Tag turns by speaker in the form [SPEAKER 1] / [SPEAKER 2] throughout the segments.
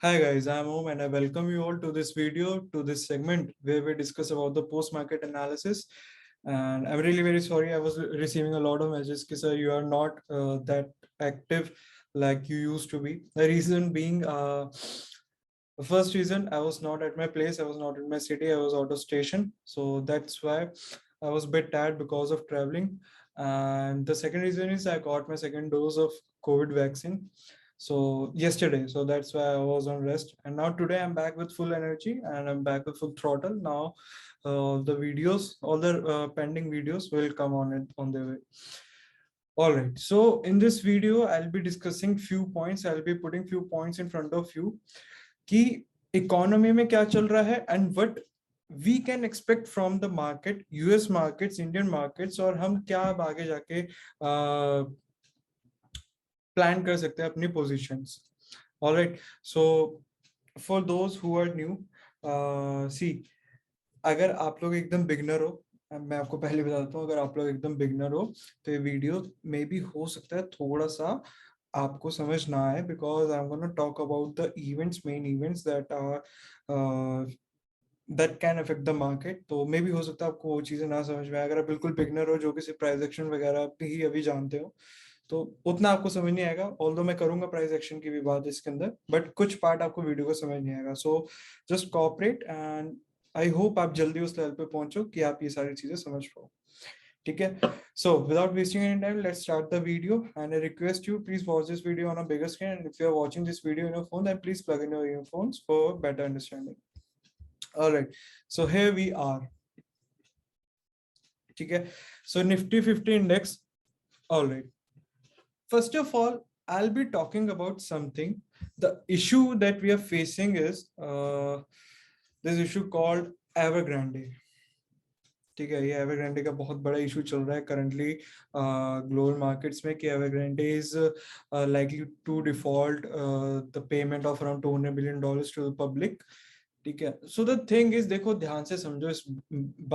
[SPEAKER 1] Hi guys, I'm Om and I welcome you all to this video, to this segment where we discuss about the post-market analysis. And I'm really very sorry, I was receiving a lot of messages because you are not that active like you used to be. The reason being, the first reason, I was not at my place, I was not in my city, I was out of station. So that's why I was a bit tired because of traveling. And the second reason is I got my second dose of COVID vaccine so yesterday, so that's why I was on rest, and now today I'm back with full energy and I'm back with full throttle now. The videos, all the pending videos will come on it on the way. All right, so in this video I'll be discussing few points. I'll be putting few points in front of you कि economy में क्या चल रहा है and what we can expect from the market, US markets, Indian markets, और हम क्या अब आगे जाके प्लान कर सकते हैं अपनी positions. Alright, so for those who are new, see, अगर आप लोग एकदम बिगनर हो, मैं आपको पहले बता देता हूँ, अगर आप लोग एकदम बिगनर हो तो ये वीडियो में भी हो सकता है थोड़ा सा आपको समझ ना आए, because I am gonna talk about the events, main events that are that can affect the market. तो मे भी हो सकता है आपको वो चीजें ना समझ में आए. अगर आप बिल्कुल बिगनर हो जो कि सिर्फ प्राइस एक्शन वगैरह भी अभी जानते हो तो उतना आपको समझ नहीं आएगा. ऑल्दो मैं करूंगा प्राइस एक्शन की भी बात इसके अंदर, बट कुछ पार्ट आपको वीडियो को समझ नहीं आएगा. So just cooperate and I hope आप जल्दी उस लेवल पे पहुंचो कि आप ये सारी चीजें समझ पाओ. ठीक है, so without wasting any time let's start the video and I request you please watch this video on a bigger screen and if you are watching this video in your phone then please plug in your earphones for better understanding. Alright, so here we are. ठीक है, so Nifty 50 index. Alright, first of all, I'll be talking about something. The issue that we are facing is this issue called Evergrande. ठीक है, ये Evergrande का बहुत बड़ा issue चल रहा है करंटली ग्लोबल मार्केट्स में कि Evergrande is likely to default the payment of around $200 billion to the public. ठीक है, सो द थिंग इज, देखो ध्यान से समझो इस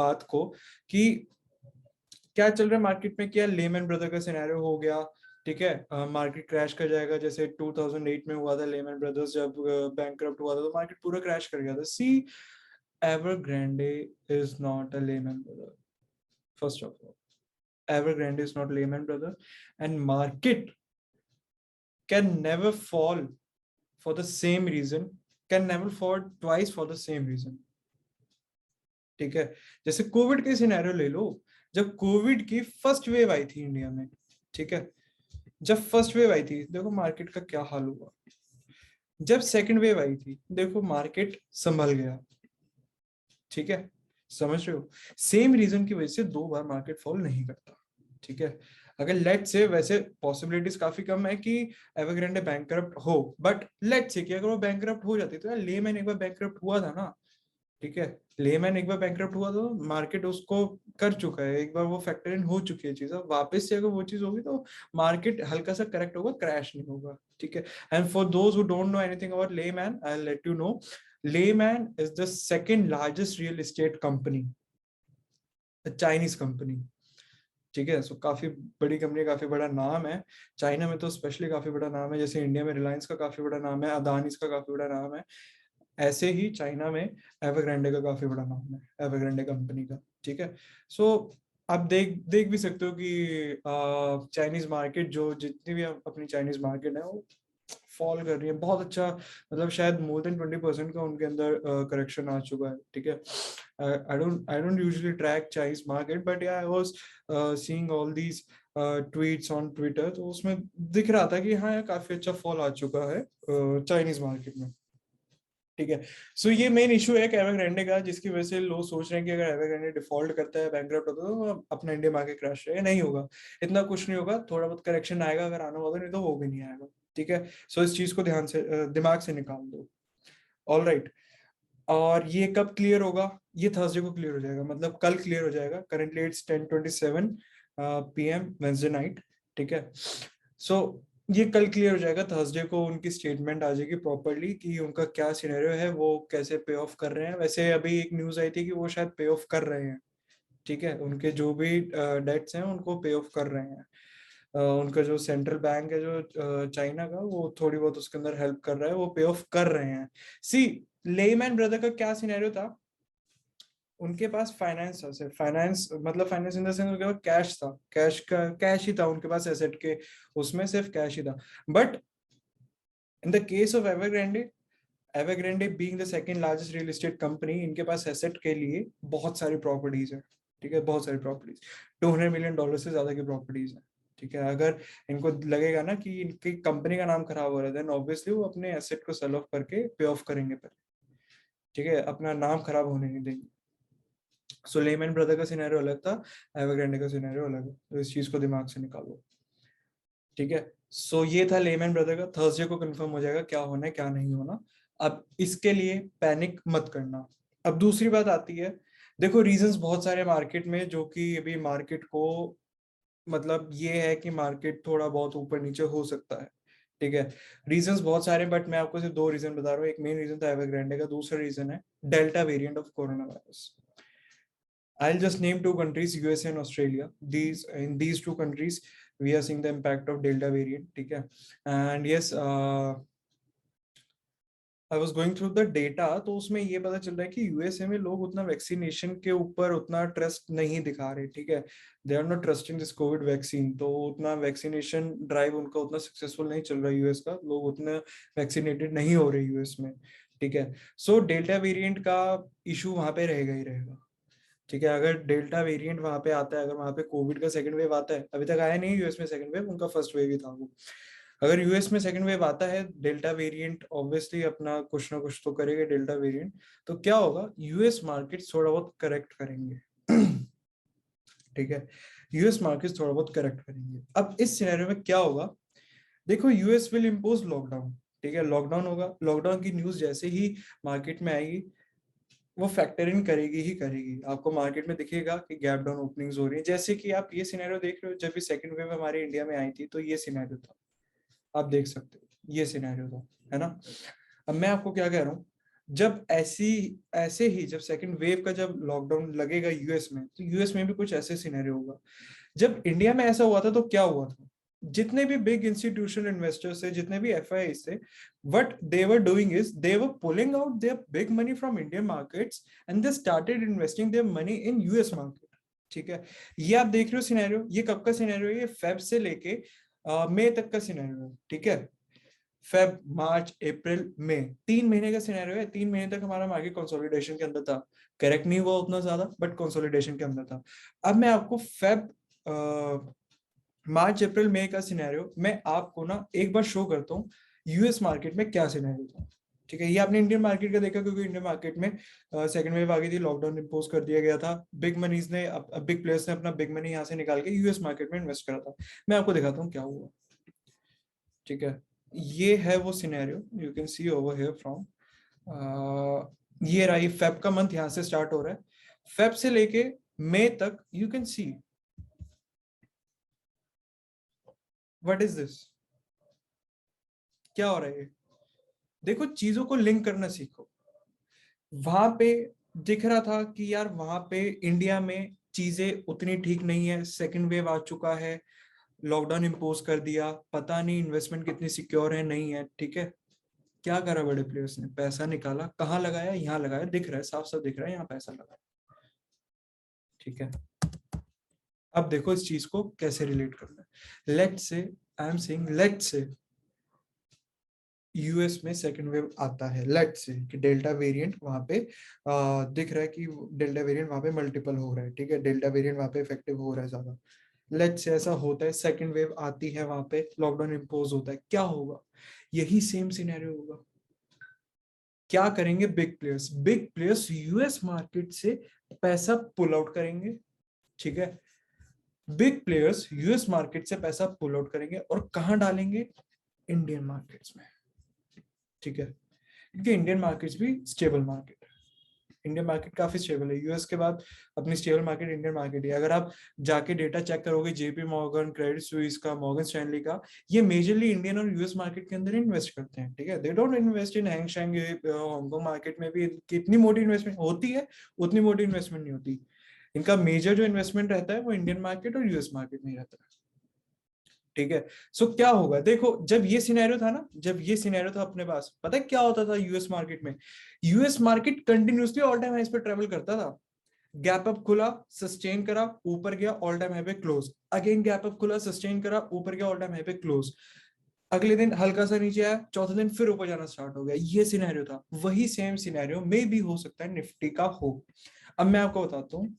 [SPEAKER 1] बात को कि क्या चल रहा है मार्केट में. क्या लेमन ब्रदर का सिनेरियो हो गया. ठीक है, मार्केट क्रैश कर जाएगा जैसे 2008 में हुआ था. लेमन ब्रदर्स जब बैंकरप्ट हुआ था तो मार्केट पूरा क्रैश कर गया था. सी, Evergrande is not a Lehman Brother. First of all, Evergrande is not Lehman Brother, and market can never fall for the same reason. Can never fall twice for the same reason. ठीक है, जैसे Covid के scenario ले लो. जब Covid की first wave आई थी India में, ठीक है, जब फर्स्ट वेव आई थी देखो मार्केट का क्या हाल हुआ. जब सेकंड वेव आई थी देखो मार्केट संभल गया. ठीक है, समझ रहे हो. सेम रीजन की वजह से दो बार मार्केट फॉल नहीं करता. ठीक है, अगर लेट से, वैसे पॉसिबिलिटीज काफी कम है कि एवरग्रांडे बैंकरप्ट हो, बट लेट से कि अगर वो बैंकरप्ट हो जाती तो यार लेमैन एक बार बैंकरप्ट हुआ था ना. ठीक है, लेमैन एक बार बैंकरप्ट हुआ तो मार्केट उसको कर चुका है, एक बार वो फैक्टर इन हो चुकी है चीज. वापस से अगर वो चीज होगी तो मार्केट हल्का सा करेक्ट होगा, क्रैश नहीं होगा. ठीक है, and for those who don't know anything about layman, I will let you know. Layman is the second largest real estate company, Chinese company. ठीक है, सो काफी बड़ी कंपनी, काफी बड़ा नाम है. चाइना में तो स्पेशली काफी बड़ा नाम है, जैसे इंडिया में रिलायंस का काफी बड़ा नाम है, अदानीज का काफी बड़ा नाम है, ऐसे ही चाइना में एवरग्रांडे का काफी बड़ा नाम है, एवरग्रांडे कंपनी का. ठीक है, सो आप देख देख भी सकते हो कि चाइनीज मार्केट, जो जितनी भी अपनी चाइनीज मार्केट है वो फॉल कर रही है बहुत अच्छा. मतलब शायद मोर देन 20% का उनके अंदर करेक्शन आ चुका है. ठीक है, I don't usually track Chinese market, but I was seeing all these tweets on Twitter, तो उसमें दिख रहा था कि हाँ यार काफी अच्छा फॉल आ चुका है चाइनीज मार्केट में. ठीक है, सो ये मेन इशू है एवरग्रांडे का, जिसकी वजह से लोग सोच रहे हैं कि अगर एवरग्रांडे डिफॉल्ट करता है, बैंकरप्ट होता है, तो अपना इंडिया मार्केट क्रैश रहेगा. नहीं होगा, इतना कुछ नहीं होगा, थोड़ा बहुत करेक्शन आएगा अगर आना होगा, नहीं तो वो भी नहीं आएगा. ठीक है, सो इस चीज को ध्यान से दिमाग से निकाल दो. ऑल राइट, और ये कब क्लियर होगा? ये थर्सडे को क्लियर हो जाएगा, मतलब कल क्लियर हो जाएगा. Currently it's 10:27 PM Wednesday night. ठीक है, सो ये कल क्लियर हो जाएगा. थर्सडे को उनकी स्टेटमेंट आ जाएगी प्रॉपरली कि उनका क्या सिनेरियो है, वो कैसे पे ऑफ कर रहे हैं. वैसे अभी एक न्यूज आई थी कि वो शायद पे ऑफ कर रहे हैं. ठीक है, उनके जो भी डेट्स हैं उनको पे ऑफ कर रहे हैं. उनका जो सेंट्रल बैंक है जो चाइना का, वो थोड़ी बहुत उसके अंदर हेल्प कर रहा है, वो पे ऑफ कर रहे हैं। सी, लेमैन ब्रदर का क्या सिनेरियो था, उनके पास फाइनेंस था, सिर्फ फाइनेंस, मतलब फाइनेंस इन द सेंस उनके पास कैश था, कैश ही था उनके पास, एसेट के उसमें सिर्फ कैश ही था। But in the case of Evergrande being the second largest real estate company, इनके पास एसेट के लिए बहुत सारी प्रॉपर्टीज है, ठीक है, बहुत सारी प्रॉपर्टीज, $200 million से ज्यादा की प्रॉपर्टीज है, ठीक है। अगर इनको लगेगा ना कि इनकी कंपनी का नाम खराब हो रहा है, देन ऑब्वियसली वो अपने एसेट को सेल ऑफ करके पे ऑफ करेंगे पहले, ठीक है, अपना नाम खराब होने नहीं देंगे। सो लेमैन ब्रदर का सिनेरियो अलग था, एवरग्रैंडे का सिनेरियो अलग है, तो इस चीज को दिमाग से निकालो, ठीक है। सो ये था लेमैन ब्रदर का, थर्सडे को कंफर्म हो जाएगा क्या होना है क्या नहीं होना। अब इसके लिए पैनिक मत करना। अब दूसरी बात आती है, देखो रीजंस बहुत सारे मार्केट में, जो कि अभी मार्केट को, मतलब ये है कि मार्केट थोड़ा बहुत ऊपर नीचे हो सकता है, ठीक है। रीजंस बहुत सारे, बट मैं आपको सिर्फ दो रीजन बता रहा हूँ। एक मेन रीजन था एवरग्रैंडे का, दूसरा रीजन है delta variant of corona virus. I'll just name two countries, USA and Australia. In these two countries, we are seeing the impact of Delta variant. ठीक है, and yes, I was going through the data, तो उसमें ये पता चल रहा है कि यूएसए में लोग उतना वैक्सीनेशन के ऊपर उतना ट्रस्ट नहीं दिखा रहे, ठीक है। They are not trusting this COVID vaccine, तो उतना वैक्सीनेशन ड्राइव उनका उतना सक्सेसफुल नहीं चल रहा है यूएस का, लोग उतना वैक्सीनेटेड नहीं हो रहे यूएस में, ठीक है। सो डेल्टा वेरिएंट का इशू वहां पे रहेगा ही रहेगा, ठीक है। अगर डेल्टा वेरिएंट वहां पे आता है, अगर वहां पे कोविड का सेकंड वेव आता है, अभी तक आया नहीं यूएस में सेकंड वेव, उनका फर्स्ट वेव ही था वो। अगर यूएस में सेकंड वेव आता है, डेल्टा वेरिएंट ऑब्वियसली अपना कुछ ना कुछ तो करेगा डेल्टा वेरिएंट, तो क्या होगा, यूएस मार्केट थोड़ा बहुत करेक्ट करेंगे ठीक है, यूएस मार्केट थोड़ा बहुत करेक्ट करेंगे। अब इस सिनेरियो में क्या होगा, देखो यूएस विल इम्पोज लॉकडाउन, ठीक है, लॉकडाउन होगा, लॉकडाउन की न्यूज जैसे ही मार्केट में आएगी, वो फैक्टर इन करेगी ही करेगी, आपको मार्केट में दिखेगा कि गैप डाउन ओपनिंग्स हो रही है। जैसे कि आप ये सिनेरियो देख रहे हो, जब भी सेकंड वेव हमारे इंडिया में आई थी, तो ये सिनेरियो था, आप देख सकते हो, ये सिनेरियो था, है ना। अब मैं आपको क्या कह रहा हूँ, जब ऐसे ही जब सेकंड वेव का जब लॉकडाउन लगेगा यूएस में, तो यूएस में भी कुछ ऐसे सिनेरियो होगा। जब इंडिया में ऐसा हुआ था तो क्या हुआ था, जितने भी बिग इंस्टीट्यूशनल इन्वेस्टर्स थे, जितने भी एफआईआईस थे, what they were doing is they were pulling out their big money from Indian markets and they started investing their money in US market, ठीक है। ये आप देख रहे हो सिनेरियो, ये कब का सिनेरियो है, ये फेब से लेके मई तक का सिनेरियो है, ठीक है। फेब, मार्च, अप्रैल, मई, 3 महीने का सिनेरियो है। 3 महीने तक हमारा मार्केट कंसोलिडेशन के अंदर था, करेक्ट नहीं हुआ उतना ज्यादा, बट कंसोलिडेशन के अंदर था। अब मैं आपको फेब, मार्च, अप्रैल, मई का सिनेरियो मैं आपको ना एक बार शो करता हूँ, यूएस मार्केट में क्या सिनेरियो था, ठीक है। ये आपने इंडियन मार्केट का देखा, क्योंकि इंडियन मार्केट में सेकंड वेव आ गई थी, लॉकडाउन इम्पोज कर दिया गया था, बिग मनीज ने, बिग प्लेयर्स ने अपना बिग मनी यहाँ से निकाल के यूएस मार्केट में इन्वेस्ट करा था। मैं आपको दिखाता हूँ क्या हुआ, ठीक है। ये है वो scenario, you can see over here from, ये रहा, ये फेब का मंथ यहाँ से स्टार्ट हो रहा है, फेब से लेके मई तक, you can see what is this, क्या हो रहा है। देखो चीजों को लिंक करना सीखो। वहां पे दिख रहा था कि यार वहां पे इंडिया में चीजें उतनी ठीक नहीं है, सेकंड वेव आ चुका है, लॉकडाउन इम्पोज कर दिया, पता नहीं इन्वेस्टमेंट कितनी सिक्योर है नहीं है, ठीक है। क्या करा बड़े प्लेयर्स ने, पैसा निकाला, कहाँ लगाया, यहाँ लगाया, दिख रहा है, साफ साफ दिख रहा है यहाँ पैसा लगाया, ठीक है। अब देखो इस चीज को कैसे रिलेट करना है। Let's say, I am saying let's say US में सेकेंड वेव आता है, लेट से कि डेल्टा वेरिएंट वहां पे दिख रहा है कि डेल्टा वेरिएंट वहां पे मल्टीपल हो रहा है, ठीक है, डेल्टा वेरिएंट वहां पे इफेक्टिव हो रहा है ज्यादा। लेट से ऐसा होता है, सेकेंड वेव आती है, वहां पे लॉकडाउन इम्पोज होता है, क्या होगा, यही सेम सिनेरियो होगा। क्या करेंगे बिग प्लेयर्स यूएस मार्केट से पैसा पुल आउट करेंगे, ठीक है। बिग प्लेयर्स यूएस मार्केट से पैसा पुल आउट करेंगे और कहां डालेंगे, इंडियन मार्केट्स में, ठीक है। क्योंकि इंडियन मार्केट्स भी स्टेबल मार्केट है, इंडियन मार्केट काफी स्टेबल है, यूएस के बाद अपनी स्टेबल मार्केट इंडियन मार्केट है। अगर आप जाके डेटा चेक करोगे, जेपी मॉर्गन, क्रेडिट स्विस का, मॉर्गन स्टैनली का, ये मेजरली इंडियन और यूएस मार्केट के अंदर इन्वेस्ट करते हैं, ठीक है। They don't invest in Hang Seng, Hong Kong market में भी कितनी मोटी इन्वेस्टमेंट होती है, उतनी मोटी इन्वेस्टमेंट नहीं होती। इनका मेजर जो इन्वेस्टमेंट रहता है वो इंडियन मार्केट और यूएस मार्केट में ही रहता है, ठीक है। सो क्या होगा, देखो जब ये सिनेरियो था ना, जब ये सिनेरियो था अपने पास, पता है क्या होता था यूएस मार्केट में? US market continuously all time highs पे ट्रेवल करता था। गैप अप खुला, सस्टेन करा, ऊपर गया, ऑल टाइम हाई पे क्लोज, अगेन गैप अप खुला, सस्टेन करा, ऊपर गया, ऑल टाइम हाई पे क्लोज, अगले दिन हल्का सा नीचे आया, चौथे दिन फिर ऊपर जाना स्टार्ट हो गया। ये सिनेरियो था। वही सेम सिनेरियो में भी हो सकता है निफ्टी का हो। अब मैं आपको बताता हूँ,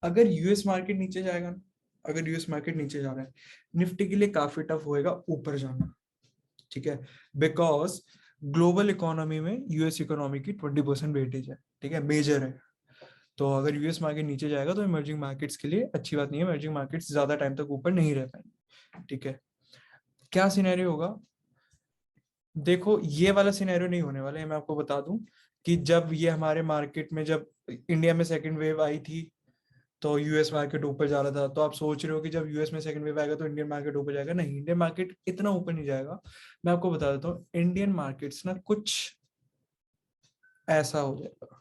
[SPEAKER 1] अगर यूएस मार्केट नीचे जाएगा ना, अगर यूएस मार्केट नीचे जा रहा है, निफ्टी के लिए काफी टफ होएगा ऊपर जाना। ठीक है, बिकॉज ग्लोबल इकोनॉमी में यूएस इकोनॉमी की 20% वेटेज है। ठीक है, मेजर है। तो अगर यूएस मार्केट नीचे जाएगा तो इमर्जिंग मार्केट्स के लिए अच्छी बात नहीं है, इमर्जिंग मार्केट्स ज्यादा टाइम तक ऊपर नहीं रह पाएंगे। ठीक है, क्या सिनेरियो होगा? देखो ये वाला सिनेरियो नहीं होने वाला है, मैं आपको बता दूं कि जब ये हमारे मार्केट में, जब इंडिया में सेकंड वेव आई थी तो यूएस मार्केट ऊपर जा रहा था, तो आप सोच रहे हो कि जब यूएस में सेकंड वेव आएगा तो इंडियन मार्केट ऊपर जाएगा। नहीं, इंडियन मार्केट इतना ऊपर नहीं जाएगा। मैं आपको बता देता हूँ, इंडियन मार्केट्स ना कुछ ऐसा हो जाएगा,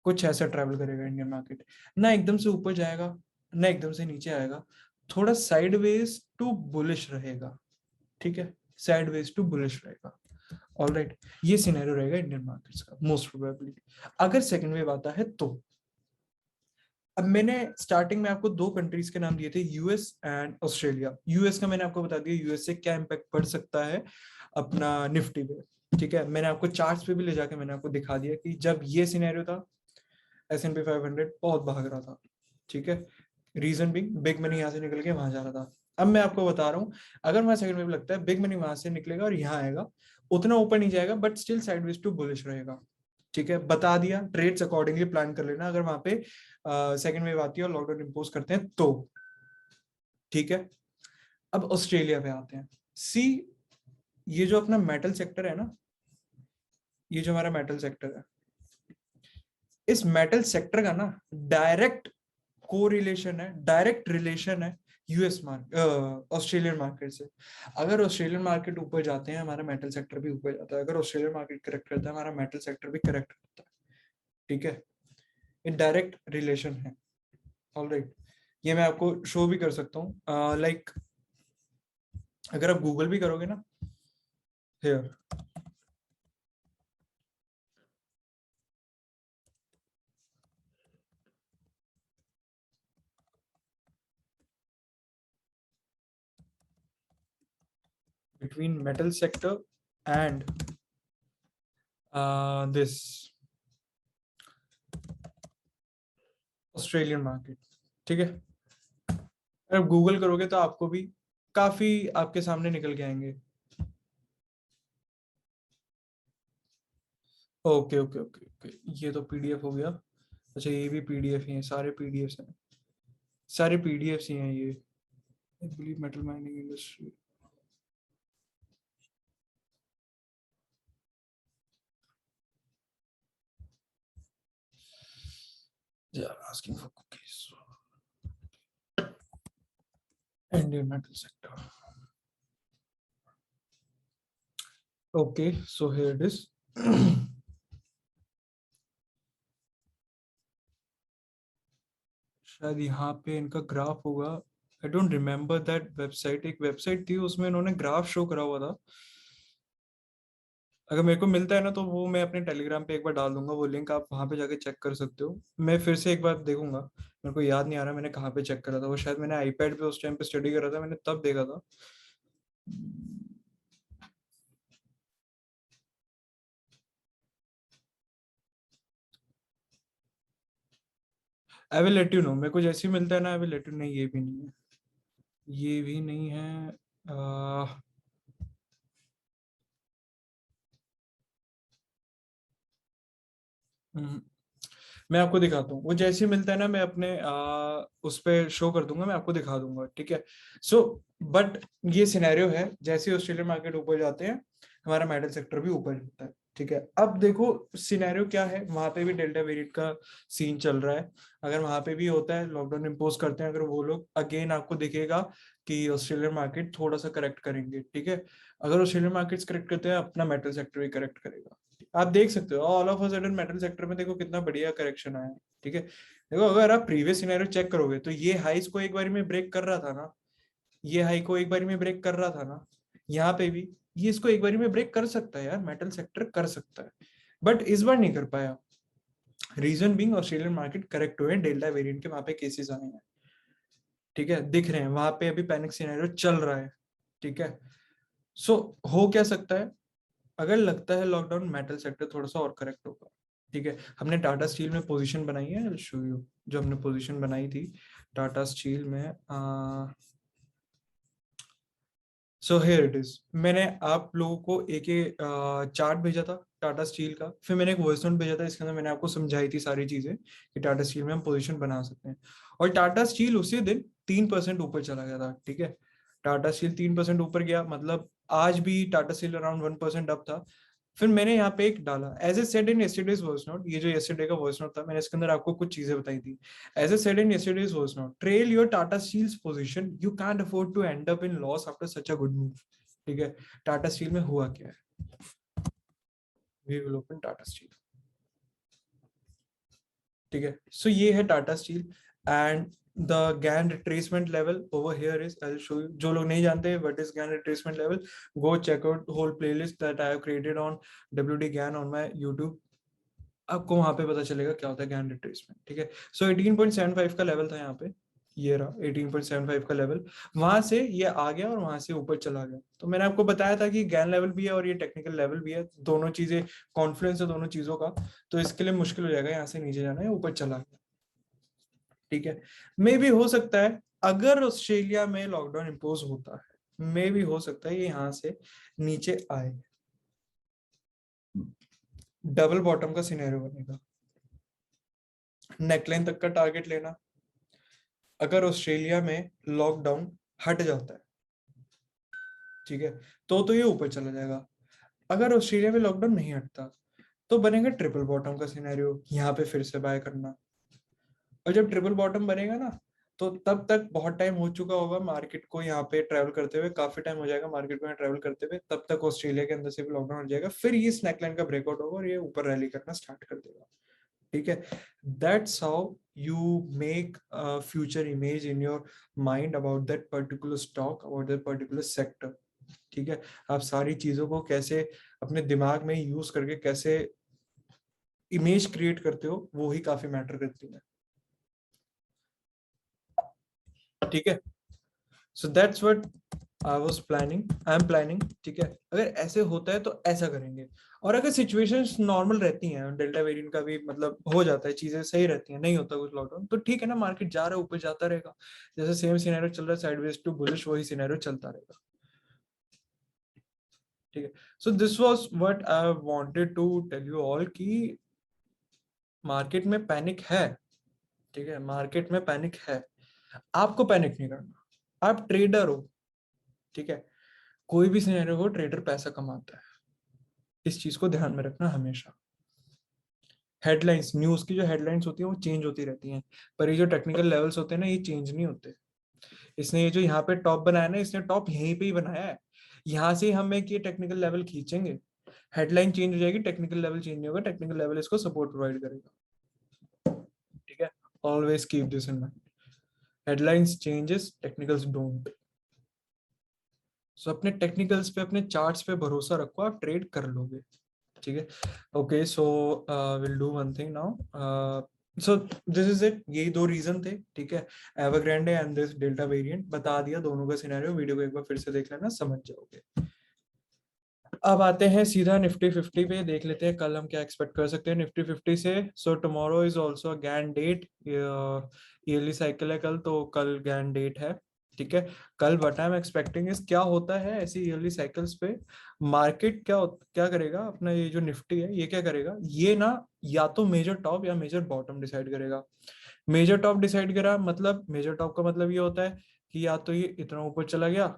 [SPEAKER 1] कुछ ऐसा ट्रेवल करेगा इंडियन मार्केट, ना एकदम से ऊपर जाएगा ना एकदम से नीचे आएगा, थोड़ा साइडवेज टू बुलिश रहेगा। ठीक है, साइडवेज टू बुलिश रहेगा। ऑलराइट, ये सिनेरियो रहेगा इंडियन मार्केट्स का मोस्ट प्रोबेबली, अगर सेकंड वेव आता है तो। अब मैंने स्टार्टिंग में आपको दो कंट्रीज के नाम दिए थे, यूएस एंड ऑस्ट्रेलिया। यूएस का मैंने आपको बता दिया, यूएस से क्या इम्पैक्ट पड़ सकता है अपना निफ्टी पे। ठीक है, मैंने आपको चार्ट्स पे भी ले जाके मैंने आपको दिखा दिया कि जब ये सिनेरियो था, S&P 500 बहुत भाग रहा था। ठीक है, रीजन बिग मनी यहाँ से निकल के वहां जा रहा था। अब मैं आपको बता रहा हूँ, अगर वहां सेकंड वेव लगता है, बिग मनी वहां से निकलेगा और यहाँ आएगा, उतना ऊपर नहीं जाएगा but still sideways to bullish रहेगा। ठीक है, बता दिया, ट्रेड्स अकॉर्डिंगली प्लान कर लेना अगर वहां पे सेकंड वेव आती है और लॉकडाउन इम्पोज करते हैं तो। ठीक है, अब ऑस्ट्रेलिया पे आते हैं। सी, ये जो अपना मेटल सेक्टर है ना, ये जो हमारा मेटल सेक्टर है, इस मेटल सेक्टर का ना डायरेक्ट कोरिलेशन है, डायरेक्ट रिलेशन है यूएस मार्केट ऑस्ट्रेलियन मार्केट से। अगर ऑस्ट्रेलियन मार्केट ऊपर जाते हैं, हमारा मेटल सेक्टर भी ऊपर जाता है, अगर ऑस्ट्रेलियन मार्केट करेक्ट करता है, हमारा मेटल सेक्टर भी करेक्ट करता है। ठीक है, ये डायरेक्ट रिलेशन है। ऑलराइट, ये मैं आपको शो भी कर सकता हूँ, लाइक अगर आप गूगल भी करोगे ना, here between metal sector and this Australian market. ठीक है, अगर गूगल करोगे तो आपको भी काफी आपके सामने निकल के आएंगे। ओके ओके ओके ओके, ये तो पीडीएफ हो गया। अच्छा, ये भी पीडीएफ ही है, सारे पीडीएफ हैं, सारे पीडीएफ ही हैं ये। I believe metal mining industry. They are asking for cookies. Indian metal sector. Okay, so here it is. शायद यहाँ पे इनका ग्राफ होगा। I don't remember that website, एक वेबसाइट थी उसमें इन्होंने ग्राफ शो करा हुआ था। अगर मेरे को मिलता है ना तो वो मैं अपने टेलीग्राम पे एक बार डाल दूंगा, वो लिंक आप वहां पे जाके चेक कर सकते हो। मैं फिर से एक बार देखूंगा, मेरे को याद नहीं आ रहा मैंने कहाँ पे चेक करा था, वो शायद मैंने आईपैड पे उस टाइम पे स्टडी करा था, मैंने तब देखा था। I will let you know, मेरे को जैसे ही मिलता है ना आई विल लेट यू। नहीं, ये भी नहीं है, ये भी नहीं है। हम्म, मैं आपको दिखाता हूँ, वो जैसे ही मिलता है ना मैं अपने उस पे शो कर दूंगा, मैं आपको दिखा दूंगा। ठीक है, सो बट ये सिनेरियो है, जैसे ही ऑस्ट्रेलियन मार्केट ऊपर जाते हैं, हमारा मेटल सेक्टर भी ऊपर जाता है। ठीक है, अब देखो सिनेरियो क्या है, वहां पे भी डेल्टा वेरिएंट का सीन चल रहा है। अगर वहां पे भी होता है, लॉकडाउन इम्पोज करते हैं अगर वो लोग, अगेन आपको दिखेगा कि ऑस्ट्रेलियन मार्केट थोड़ा सा करेक्ट करेंगे। ठीक है, अगर ऑस्ट्रेलियन मार्केट्स करेक्ट करते हैं, अपना मेटल सेक्टर भी करेक्ट करेगा। आप देख सकते हो all of a sudden metal sector में देखो कितना बढ़िया करेक्शन आया है। ठीक है, देखो अगर आप प्रीवियस सिनेरियो चेक करोगे तो ये हाइस को एक बार में ब्रेक कर रहा था ना, ये हाई को एक बारी में ब्रेक कर रहा था ना, यहाँ पे भी ये इसको एक बारी में ब्रेक कर सकता है यार, मेटल सेक्टर कर सकता है, बट इस बार नहीं कर पाया। Reason being Australian market correct हुए, डेल्टा वेरिएंट के वहां पे केसेस आए हैं, ठीक है, दिख रहे हैं वहां पे, अभी पैनिक सिनेरियो चल रहा है, ठीक है। सो हो क्या सकता है, अगर लगता है लॉकडाउन, मेटल सेक्टर थोड़ा सा और करेक्ट होगा, ठीक है। हमने टाटा स्टील में पोजीशन बनाई है, शो यू जो हमने पोजीशन बनाई थी टाटा स्टील में, सो हियर इट इज। मैंने आप लोगों को एक चार्ट भेजा था टाटा स्टील का, फिर मैंने एक वॉइस नोट भेजा था, इसके अंदर मैंने आपको समझाई थी सारी चीजें कि टाटा स्टील में हम पोजीशन बना सकते हैं। और टाटा स्टील उसी दिन 3% ऊपर चला गया था, ठीक है। टाटा स्टील 3% ऊपर गया, मतलब आज भी टाटा स्टील अराउंड 1% अप था। फिर मैंने यहाँ पे एक डाला, as a said in yesterday's voice note, ये जो यस्टरडे का वॉइस नोट था, मैंने इसके अंदर आपको कुछ चीजें बताई थी। As I said in yesterday's voice note, trail your Tata Steel's position. You can't afford to end up in loss after such a good move. ठीक है, टाटा स्टील में हुआ क्या है, we will open Tata Steel, ठीक है। सो ये है Tata Steel and the Gann retracement level over here is, I will show you. जो लोग नहीं जानते what is Gann retracement level, go check out whole playlist that I have created on WD Gann on my YouTube, आपको वहां पे पता चलेगा क्या होता है गैन रिट्रेसमेंट, ठीक है। सो 18.75 का लेवल था यहाँ पे, ये रहा 18.75 का लेवल, वहां से ये आ गया और वहां से ऊपर चला गया। तो मैंने आपको बताया था कि गैन लेवल भी है और ये टेक्निकल लेवल भी है, दोनों चीजें कॉन्फ्लुएंस है दोनों चीजों का, तो इसके लिए मुश्किल हो जाएगा यहाँ से नीचे जाना है, ऊपर चला गया, ठीक है। मे भी हो सकता है अगर ऑस्ट्रेलिया में लॉकडाउन इम्पोज होता है, मे भी हो सकता है ये यहाँ से नीचे आए, डबल बॉटम का सिनेरियो बनेगा। नेकलाइन तक का टारगेट लेना, अगर ऑस्ट्रेलिया में लॉकडाउन हट जाता है, ठीक है, तो ये ऊपर चला जाएगा। अगर ऑस्ट्रेलिया में लॉकडाउन नहीं हटता तो बनेगा ट्रिपल बॉटम का सिनेरियो, यहाँ पे फिर से बाय करना। और जब ट्रिपल बॉटम बनेगा ना, तो तब तक बहुत टाइम हो चुका होगा मार्केट को यहाँ पे ट्रेवल करते हुए, काफी टाइम हो जाएगा मार्केट को यहाँ ट्रेवल करते हुए, तब तक ऑस्ट्रेलिया के अंदर से भी लॉकडाउन हो जाएगा, फिर ये स्नैकलाइन का ब्रेकआउट होगा और ये ऊपर रैली करना स्टार्ट कर देगा, ठीक है। That's how you make future image in your mind about that particular stock, about that particular sector, ठीक है। आप सारी चीजों को कैसे अपने दिमाग में यूज करके कैसे इमेज क्रिएट करते हो, वो ही काफी मैटर करती है, ठीक है। So that's what I am planning, ठीक है। अगर ऐसे होता है तो ऐसा करेंगे, और अगर सिचुएशंस नॉर्मल रहती हैं, डेल्टा वेरिएंट का भी मतलब हो जाता है, चीजें सही रहती हैं, नहीं होता कुछ लॉकडाउन, तो ठीक है ना, मार्केट जा रहा है ऊपर जाता रहेगा, जैसे सेम सिनेरियो चल रहा है साइडवेज टू बुलिश, वही सिनेरियो चलता रहेगा, ठीक है। So this was what I wanted to tell you all कि मार्केट में पैनिक है, ठीक है, मार्केट में पैनिक है, आपको पैनिक नहीं करना, आप ट्रेडर हो, ठीक है। कोई भी सिनेरियो हो, ट्रेडर पैसा कमाता है, इस चीज को ध्यान में रखना हमेशा। हेडलाइंस, न्यूज की जो हेडलाइंस होती है वो चेंज होती रहती हैं, पर ये जो टेक्निकल लेवल्स होते हैं ना, ये चेंज नहीं होते। इसने ये जो यहाँ पे टॉप बनाया ना, इसने टॉप यहीं पे ही बनाया है, यहाँ से हम एक ये टेक्निकल लेवल खींचेंगे, हेडलाइन चेंज हो जाएगी, टेक्निकल लेवल चेंज नहीं होगा, टेक्निकल लेवल इसको सपोर्ट प्रोवाइड करेगा, ठीक है। Always keep this in mind, headlines changes, technicals don't. So अपने टेक्निकल्स पे, अपने चार्ट्स पे भरोसा रखो, आप ट्रेड कर लोगे, ठीक है। Okay, so will do one thing now, so this is it, यही दो रीजन थे, ठीक है। Evergrande and this delta variant, बता दिया दोनों का सिनेरियो, वीडियो को एक बार फिर से देख लेना, समझ जाओगे। अब आते हैं सीधा निफ्टी 50 पे, देख लेते हैं कल हम क्या एक्सपेक्ट कर सकते हैं निफ्टी 50 से। So tomorrow is also a Gann date, yearly cycle है कल, तो कल गैन डेट है, ठीक है। कल what I am expecting is, क्या होता है ऐसी ईयरली साइकिल्स पे, मार्केट क्या क्या करेगा, अपना ये जो निफ्टी है ये क्या करेगा, ये ना या तो मेजर टॉप या मेजर बॉटम डिसाइड करेगा। मेजर टॉप डिसाइड करा मतलब, मेजर टॉप का मतलब ये होता है कि या तो ये इतना ऊपर चला गया,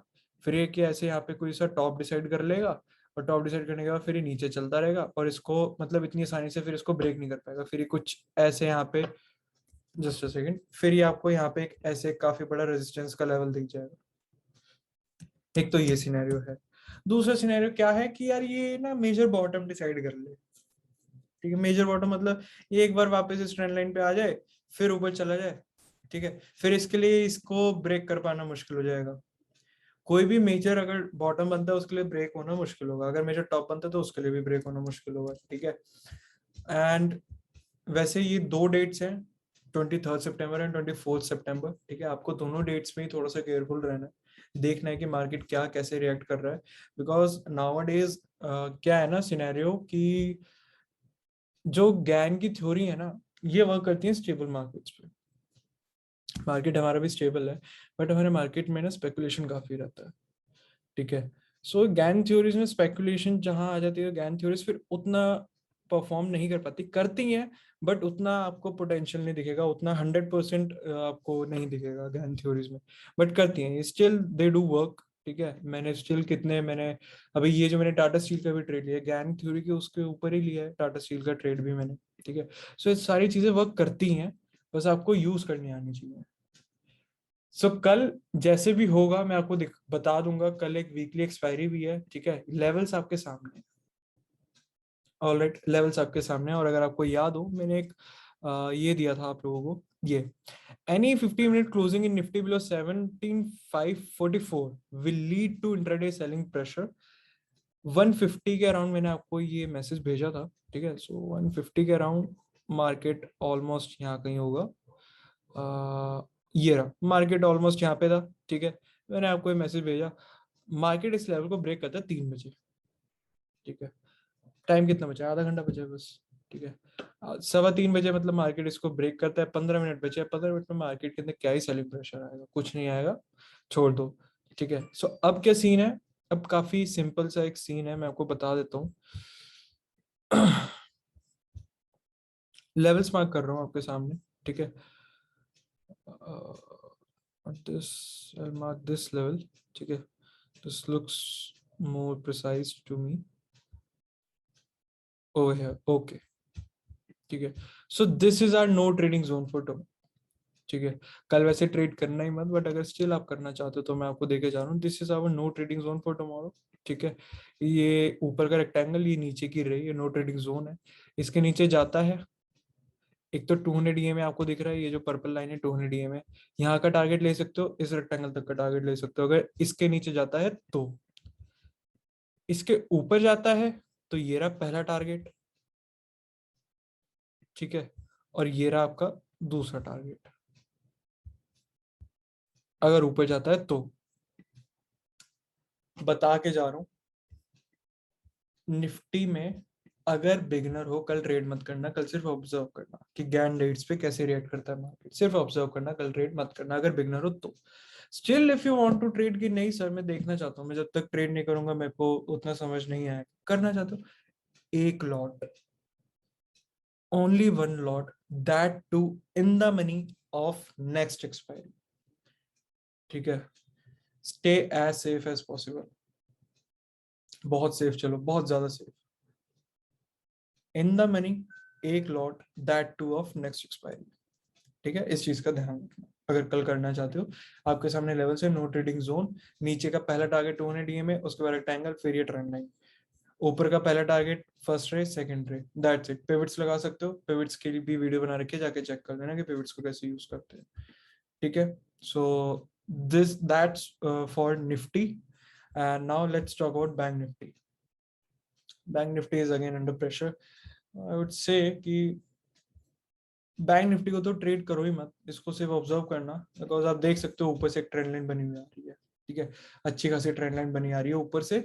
[SPEAKER 1] फिर ये कि ऐसे यहाँ पे कोई सा टॉप डिसाइड कर लेगा, और टॉप डिसाइड करने के बाद फिर ये नीचे चलता रहेगा, और इसको मतलब इतनी आसानी से फिर इसको ब्रेक नहीं कर पाएगा, फिर ये कुछ ऐसे यहाँ पे, जस्ट अ सेकंड, फिर ये आपको यहाँ पे एक ऐसे काफी बड़ा रेजिस्टेंस का लेवल दिख जाएगा। एक तो ये सिनेरियो है। दूसरा सिनेरियो क्या है कि यार ये ना मेजर बॉटम डिसाइड कर ले, ठीक है। मेजर बॉटम मतलब ये एक बार वापस इस ट्रेंड लाइन पे आ जाए, फिर ऊपर चला जाए, ठीक है, फिर इसके लिए इसको ब्रेक कर पाना मुश्किल हो जाएगा, कोई भी मेजर अगर बॉटम बनता है उसके लिए ब्रेक होना मुश्किल होगा, अगर मेजर टॉप बनता है तो उसके लिए भी ब्रेक होना मुश्किल होगा, ठीक है। एंड वैसे ये 2 डेट्स हैं, 23 सितंबर एंड 24 सितंबर, ठीक है। आपको दोनों डेट्स में ही थोड़ा सा केयरफुल रहना है, देखना है कि मार्केट क्या कैसे रिएक्ट कर रहा है, बिकॉज नाउअडेज क्या है ना सिनेरियो कि जो गैन की थ्योरी है ना, ये वर्क करती है स्टेबल मार्केट्स पे। मार्केट हमारा भी स्टेबल है, बट हमारे मार्केट में ना स्पेकुलेशन काफी रहता है, ठीक है। सो गैन थ्योरीज में स्पेकुलेशन जहां आ जाती है, गैन थ्योरीज फिर उतना परफॉर्म नहीं कर पाती, करती हैं बट उतना आपको पोटेंशियल नहीं दिखेगा, उतना 100% आपको नहीं दिखेगा गैन थ्योरीज में, बट करती हैं स्टिल, दे डू वर्क, ठीक है। मैंने स्टिल कितने मैंने अभी ये जो मैंने टाटा स्टील का भी ट्रेड लिया, गैन थ्योरी के उसके ऊपर ही लिया है टाटा स्टील का ट्रेड भी मैंने, ठीक है। सो ये सारी चीजें वर्क करती हैं, बस आपको यूज करनी आनी चाहिए। सो कल जैसे भी होगा मैं आपको बता दूंगा, कल एक वीकली एक्सपायरी भी है, ठीक है। लेवल्स आपके सामने, ऑलराइट, लेवल्स आपके सामने हैं। और अगर आपको याद हो मैंने एक ये दिया था आप लोगों को, ये any 50 minute closing in Nifty below 17,544 will lead to intraday selling pressure. 150 के अराउंड मैंने आपको ये मैसेज भेजा था, ठीक है। सो 150 के अराउंड मार्केट ऑलमोस्ट यहाँ कहीं होगा, ये रहा मार्केट ऑलमोस्ट यहाँ पे था, ठीक है। मैंने आपको ये मैसेज भेजा, मार्केट इस लेवल को ब्रेक करता है 3 बजे, ठीक है। टाइम कितना बचा है, आधा घंटा बचा है बस, ठीक है। 3:15 बजे मतलब मार्केट इसको ब्रेक करता है, 15 मिनट बचे हैं, 15 मिनट में मार्केट के अंदर क्या ही सेलिंग प्रेशर आएगा, कुछ नहीं आएगा, छोड़ दो, ठीक है। सो अब क्या सीन है, अब काफी सिंपल सा एक सीन है, मैं आपको बता देता हूँ। लेवल्स मार्क कर रहा हूँ आपके सामने, ठीक है। this I'll mark this level, ठीक है। this looks more precise to me over here, okay, ठीक है। so this is our no trading zone for tomorrow, ठीक है। कल वैसे ट्रेड करना ही मत, बट अगर स्टिल आप करना चाहते हो तो मैं आपको देके जा रहा हूँ, this is our no trading zone for tomorrow, ठीक है। ये ऊपर का रेक्टेंगल, ये नीचे की रही, ये नो ट्रेडिंग जोन है। इसके नीचे जाता है, एक तो 200 EMA आपको दिख रहा है, ये जो पर्पल लाइन है 200 EMA, यहाँ का टारगेट ले सकते हो, इस रेक्टेंगल तक का टारगेट ले सकते हो। अगर इसके नीचे जाता है तो, इसके ऊपर जाता है तो ये रहा पहला टारगेट, ठीक है। और ये रहा आपका दूसरा टारगेट, अगर ऊपर जाता है तो। बता के जा रहा हूँ, निफ्टी में अगर बिगनर हो कल ट्रेड मत करना, कल सिर्फ ऑब्जर्व करना कि गैन रेट्स पे कैसे रिएक्ट करता है मार्केट, सिर्फ ऑब्जर्व करना, कल ट्रेड मत करना अगर बिगनर हो तो। Still if you want to trade कि नहीं सर मैं देखना चाहता हूँ, मैं जब तक ट्रेड नहीं करूंगा मेरे को उतना समझ नहीं आएगा, करना चाहते हो, एक lot, only one lot, that too in the money of next expiry, ठीक है। Stay as safe as possible, बहुत सेफ, चलो बहुत ज्यादा सेफ, इन द मनी, एक lot, that too of next expiry, ठीक है। इस चीज का ध्यान रखना अगर कल करना चाहते हो। आपके सामने लेवल से नो ट्रेडिंग जोन, नीचे का पहला टारगेट 200 EMA, उसके बाद रेक्टेंगल, फिर ये ट्रेंड लाइन, ऊपर का पहला टारगेट फर्स्ट रे सेकंड रे, दैट्स इट। पिवट्स लगा सकते हो, पिवट्स के लिए भी वीडियो बना रखी है, जाके चेक कर लेना कि पिवट्स को कैसे यूज करते हैं, ठीक है। So this that's for Nifty, and now let's talk about bank Nifty. Bank Nifty is again under pressure, I would say कि बैंक निफ्टी को तो ट्रेड करो ही मत, इसको सिर्फ ऑब्जर्व करना, बिकॉज आप देख सकते हो ऊपर से एक ट्रेंड लाइन बनी हुई आ रही है, ठीक है। अच्छी खासी ट्रेंड लाइन बनी आ रही है ऊपर से,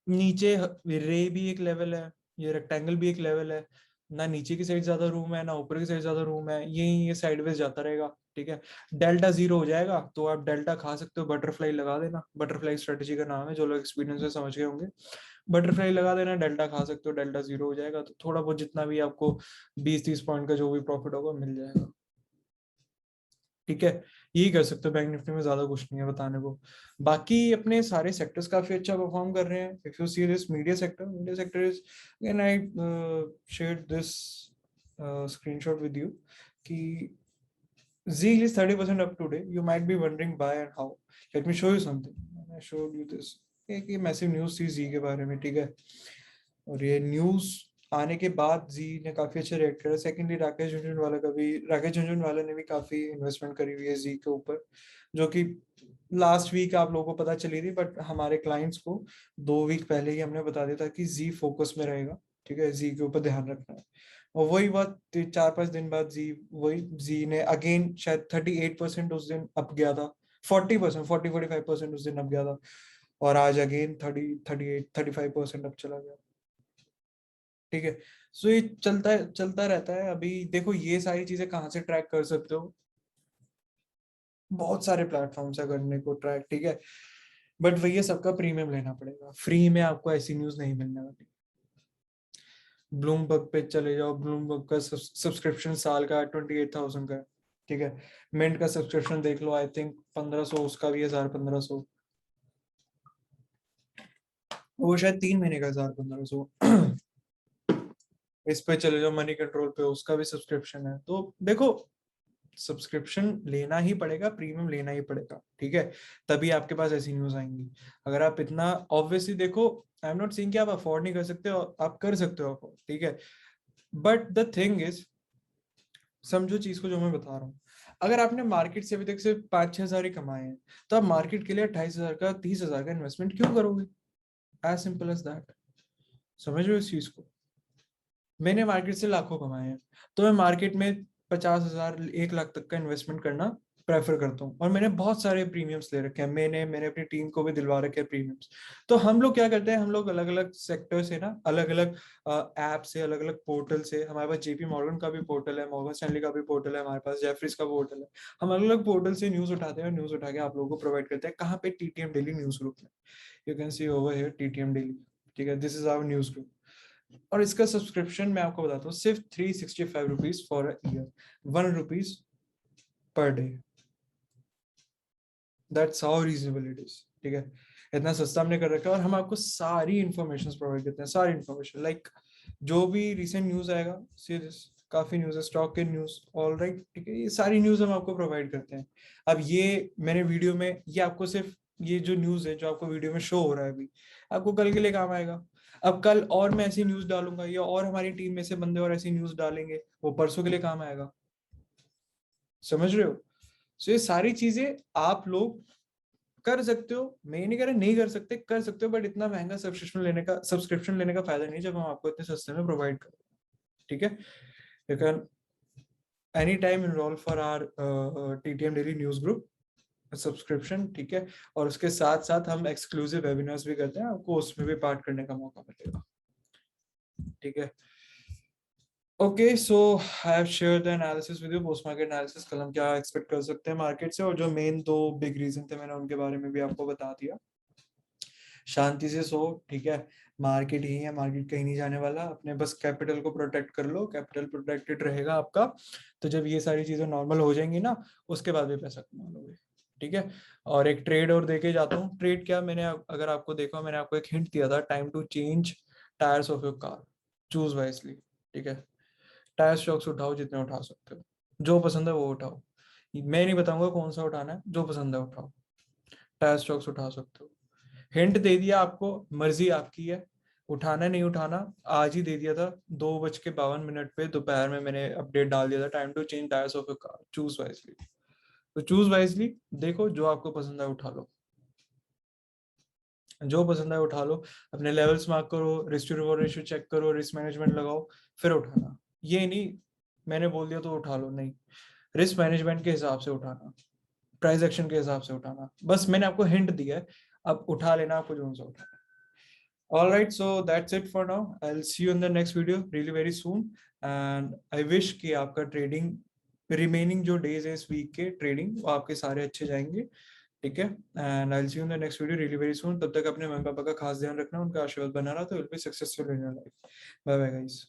[SPEAKER 1] नीचे रे भी एक लेवल है, ये रेक्टेंगल भी एक लेवल है, ना नीचे की साइड ज्यादा रूम है ना ऊपर की साइड ज्यादा रूम है, ये साइडवेज जाता रहेगा, ठीक है। डेल्टा जीरो हो जाएगा तो आप डेल्टा खा सकते हो, बटरफ्लाई लगा देना, बटरफ्लाई स्ट्रेटेजी का नाम है, जो लोग एक्सपीरियंस से समझ गए होंगे, बटरफ्लाई लगा देना, डेल्टा खा सकते हो, डेल्टा जीरो हो जाएगा तो थोड़ा बहुत जितना भी आपको 20-30 पॉइंट का जो भी प्रॉफिट होगा मिल जाएगा, ठीक है। यही कर सकते हो, बैंक निफ्टी में ज्यादा कुछ नहीं है बताने को। बाकी अपने सारे सेक्टर्स काफी अच्छा परफॉर्म कर रहे हैं। If you see this media sector is, again I shared this screenshot with you कि Zeal is 30% up today. You might be wondering why and how. Let me show you something. I showed you this. एक ये massive news थी जी के बारे में, ठीक है। और ये न्यूज आने के बाद जी ने काफी अच्छा रिएक्ट करा। सेकेंडली राकेश झुनझुनवाला ने भी काफी इन्वेस्टमेंट करी हुई है जी के ऊपर, जो कि लास्ट वीक आप लोगों को पता चली थी, बट हमारे क्लाइंट्स को 2 वीक पहले ही हमने बता दिया था कि जी फोकस में रहेगा, ठीक है, जी के ऊपर ध्यान रखना है। और वही बात 4-5 दिन बाद जी ने अगेन शायद 38% उस दिन अप गया था, 40%, 45% उस दिन अप गया था, और आज अगेन 38-35% अप चला गया, ठीक है। सो ये चलता रहता है। अभी देखो ये सारी चीजें कहाँ से ट्रैक कर सकते हो, बहुत सारे प्लेटफॉर्म्स है करने को ट्रैक, ठीक है, बट भैया सबका प्रीमियम लेना पड़ेगा, फ्री में आपको ऐसी न्यूज नहीं मिलने वाली। ब्लूमबर्ग पे चले जाओ, ब्लूमबर्ग का सब्सक्रिप्शन साल का 28,000 का है, ठीक है। मिंट का सब्सक्रिप्शन देख लो, आई थिंक 1500, उसका भी 1500, वो शायद 3 महीने का 1500। इस पे चले जाओ मनी कंट्रोल पे, उसका भी सब्सक्रिप्शन है। तो देखो सब्सक्रिप्शन लेना ही पड़ेगा, प्रीमियम लेना ही पड़ेगा, ठीक है, तभी आपके पास ऐसी न्यूज आएंगी। अगर आप इतना ऑब्वियसली देखो, आई एम नॉट सेइंग कि आप अफोर्ड नहीं कर सकते, आप कर सकते हो अफोर्ड, ठीक है, बट द थिंग इज, समझो चीज को जो मैं बता रहा हूँ। अगर आपने मार्केट से अभी तक सिर्फ 5-6 हजार ही कमाए हैं, तो आप मार्केट के लिए 28,000 का 30,000 का इन्वेस्टमेंट क्यों करोगे? As simple as that. समझ रहे हो इस चीज को? मैंने मार्केट से लाखों कमाए हैं, तो मैं मार्केट में 50,000 1 लाख तक का इन्वेस्टमेंट करना प्रेफर करता हूँ। और मैंने बहुत सारे प्रीमियम्स ले रखे हैं, मैंने अपनी टीम को भी दिलवा रखे हैं प्रीमियम्स। तो हम लोग क्या करते हैं, हम लोग अलग अलग सेक्टर से ना, अलग अलग ऐप से, अलग अलग पोर्टल से, हमारे पास जेपी मॉर्गन का भी पोर्टल है, मॉर्गन स्टैनली का भी पोर्टल है, हमारे पास जेफरीज का पोर्टल है। हम अलग अलग पोर्टल से न्यूज उठाते हैं और न्यूज उठा के आप लोगों को प्रोवाइड करते हैं। कहाँ पे? टीटीएम डेली न्यूज ग्रुप में। You can see over here TTM daily, ठीक है, this is our news group. और इसका सब्सक्रिप्शन मैं आपको बताता हूँ, सिर्फ 365 rupees for a year, 1 rupees per day. That's how reasonable it is, ठीक है। इतना सस्ता हमने कर रखा है, और हम आपको सारी इंफॉर्मेशन प्रोवाइड करते हैं, सारी इंफॉर्मेशन, लाइक जो भी रिसेंट न्यूज आएगा, सी दिस, काफी न्यूज है, स्टॉक के न्यूज, ऑल राइट, ठीक है, ये सारी न्यूज हम आपको प्रोवाइड करते हैं। अब ये मैंने वीडियो में, ये आपको सिर्फ, ये जो न्यूज है जो आपको वीडियो में शो हो रहा है अभी, आपको कल के लिए काम आएगा। अब कल और मैं ऐसी न्यूज डालूंगा, या और हमारी टीम में से बंदे और ऐसी न्यूज डालेंगे, वो परसों के लिए काम आएगा। समझ रहे हो? सो ये सारी चीजें आप लोग कर सकते हो, मैं ये नहीं कह रहा नहीं कर सकते, कर सकते हो, बट इतना महंगा सब्सक्रिप्शन लेने का फायदा नहीं जब हम आपको इतने सस्ते में प्रोवाइड करें, ठीक है। You can any time enroll for our TTM daily news group subscription, ठीक है। और उसके साथ साथ हम एक्सक्लूसिव वेबिनार्स भी करते हैं, आपको उसमें भी पार्ट करने का मौका मिलेगा, ठीक है। Okay, so I have shared the analysis with you, post market analysis, कल हम क्या एक्सपेक्ट कर सकते हैं मार्केट से, और जो मेन 2 बिग रीजन थे मैंने उनके बारे में भी आपको बता दिया। शांति से सो, ठीक है, मार्केट ही है, मार्केट कहीं नहीं जाने वाला, अपने बस कैपिटल को प्रोटेक्ट कर लो, कैपिटल प्रोटेक्टेड रहेगा आपका। तो जब ये सारी चीजें नॉर्मल हो जाएंगी ना, उसके बाद भी पैसा कमा लोगे, ठीक है। और एक ट्रेड और देके जाता हूँ, ट्रेड क्या, मैंने अगर आपको देखा, मैंने आपको एक हिंट दिया था, time to change tyres of your car, choose wisely, ठीक है। टायर स्टॉक्स उठाओ जितने उठा सकते हो, जो पसंद है वो उठाओ, मैं नहीं बताऊंगा कौन सा उठाना है, जो पसंद है उठाओ, टायर स्टॉक्स उठा सकते हो। हिंट दे दिया आपको, मर्जी आपकी है, उठाना नहीं उठाना, आज ही दे दिया था 2:52 पे दोपहर में मैंने अपडेट डाल दिया था, time to change tyres of your car, choose wisely. तो चूज वाइजली, देखो जो आपको पसंद है उठा लो, जो पसंद है उठा लो, अपने लेवल्स मार्क करो, risk to reward ratio check करो, रिस्क मैनेजमेंट लगाओ, फिर उठाना। ये नहीं मैंने बोल दिया तो उठा लो, नहीं, रिस्क मैनेजमेंट के हिसाब से उठाना, प्राइस एक्शन के हिसाब से उठाना, बस मैंने आपको हिंट दिया है, अब उठा लेना आपको जो सा उठाना। All right, so that's it for now. I'll see you in the next video really very soon. And I wish कि आपका ट्रेडिंग रिमेनिंग जो डेज है इस वीक के ट्रेडिंग, वो आपके सारे अच्छे जाएंगे, ठीक है। And I will see you in the next video really very soon. तब तक अपने मम्मी पापा का खास ध्यान रखना, उनका आशीर्वाद बना रहा, तो will be successful in your life. Bye bye guys.